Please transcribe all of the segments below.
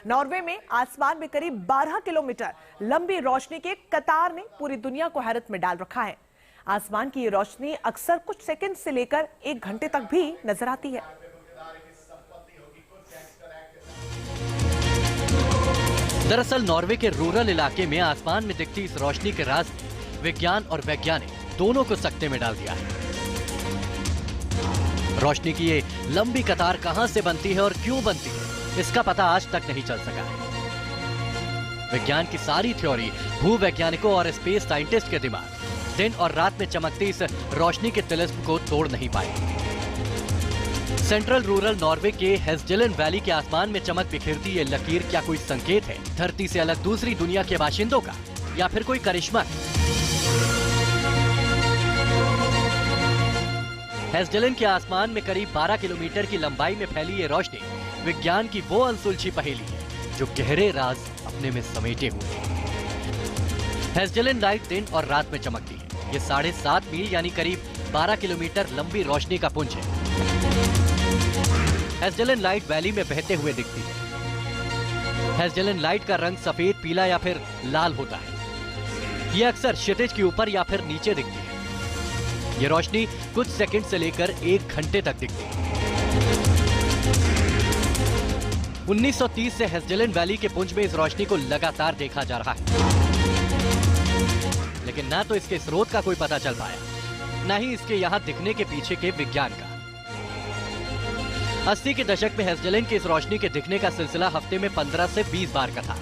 Norway में आसमान में करीब 12 किलोमीटर लंबी रोशनी के कतार ने पूरी दुनिया को हैरत में डाल रखा है। आसमान की ये रोशनी अक्सर कुछ सेकंड से लेकर 1 घंटे तक भी नजर आती है। दरअसल नॉर्वे के रूरल इलाके में आसमान में दिखती इस रोशनी के राज ने विज्ञान और वैज्ञानिक दोनों को सकते में डाल दिया है। रोशनी की ये लंबी कतार कहां से बनती है और क्यों बनती है, इसका पता आज तक नहीं चल सका है। विज्ञान की सारी थ्योरी भूवैज्ञानिकों और स्पेस साइंटिस्ट के दिमाग दिन और रात में चमकती इस रोशनी के तिलिस्म को तोड़ नहीं पाए। सेंट्रल रूरल नॉर्वे के हेस्जेलन वैली के आसमान में चमक बिखेरती ये लकीर क्या कोई संकेत है धरती से अलग दूसरी दुनिया के बाशिंदों का, या फिर कोई करिश्मा है? हेस्जेलन के आसमान में करीब 12 किलोमीटर की लंबाई में फैली ये रोशनी विज्ञान की वो अनसुलझी पहेली है जो गहरे राज अपने में समेटे हुए हैं। हेस्जेलन लाइट दिन और रात में चमकती है। ये 7.5 मील यानी करीब 12 किलोमीटर लंबी रोशनी का पुंज है। हेस्जेलन लाइट वैली में बहते हुए दिखती है। हेस्जेलन लाइट का रंग सफेद, पीला या फिर लाल होता है। यह अक्सर क्षितिज के ऊपर या फिर नीचे दिखती है। यह रोशनी कुछ सेकंड से लेकर 1 घंटे तक दिखती है। 1930 से हेस्जेलन वैली के पुंज में इस रोशनी को लगातार देखा जा रहा है, लेकिन ना तो इसके स्रोत का कोई पता चल पाया, ना ही इसके यहां दिखने के पीछे के विज्ञान का। 80 के दशक में हेस्जेलन की इस रोशनी के दिखने का सिलसिला हफ्ते में 15 से 20 बार का था,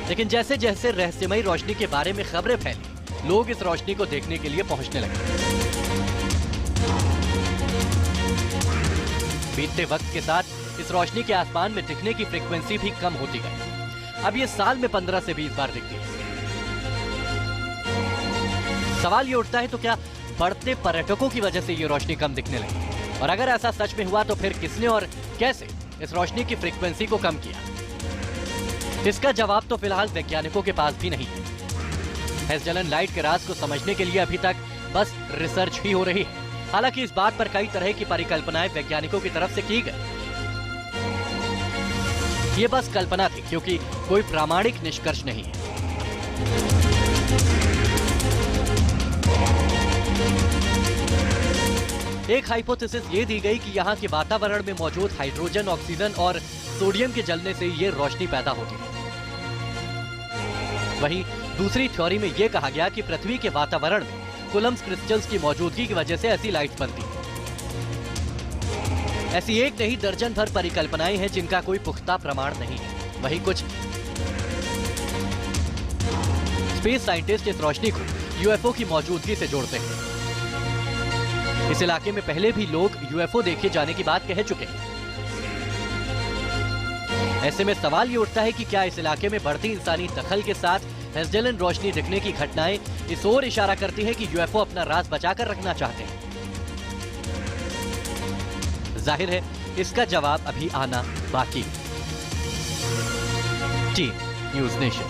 लेकिन जैसे जैसे रहस्यमयी रोशनी के बारे में खबरें फैली, लोग इस रोशनी को देखने के लिए पहुंचने लगे। बीतते वक्त के साथ इस रोशनी के आसमान में दिखने की फ्रीक्वेंसी भी कम होती गई। अब ये साल में 15 से 20 बार दिखती है। सवाल ये उठता है, तो क्या बढ़ते पर्यटकों की वजह से ये रोशनी कम दिखने लगी? और अगर ऐसा सच में हुआ तो फिर किसने और कैसे इस रोशनी की फ्रीक्वेंसी को कम किया? इसका जवाब तो फिलहाल वैज्ञानिकों के पास भी नहीं है। हेस्जेलन लाइट के राज को समझने के लिए अभी तक बस रिसर्च ही हो रही है। हालांकि इस बात पर कई तरह की परिकल्पनाएं वैज्ञानिकों की तरफ से की गई। ये बस कल्पना थी, क्योंकि कोई प्रामाणिक निष्कर्ष नहीं है। एक हाइपोथेसिस ये दी गई कि यहाँ के वातावरण में मौजूद हाइड्रोजन, ऑक्सीजन और सोडियम के जलने से ये रोशनी पैदा होती है। वहीं दूसरी थ्योरी में यह कहा गया कि पृथ्वी के वातावरण में कूलम्स क्रिस्टल्स की मौजूदगी की वजह से ऐसी लाइट्स बनती हैं। ऐसी एक नहीं दर्जन भर परिकल्पनाएं हैं जिनका कोई पुख्ता प्रमाण नहीं है। वहीं कुछ स्पेस साइंटिस्ट इस रोशनी को यूएफओ की मौजूदगी से जोड़ते हैं। इस इलाके में पहले भी लोग यूएफओ देखे जाने की बात कह चुके हैं। ऐसे में सवाल ये उठता है कि क्या इस इलाके में बढ़ती इंसानी दखल के साथ हेस्जेलन रोशनी दिखने की घटनाएं इस ओर इशारा करती है कि यूएफओ अपना राज बचाकर रखना चाहते हैं? जाहिर है इसका जवाब अभी आना बाकी है। Team news nation.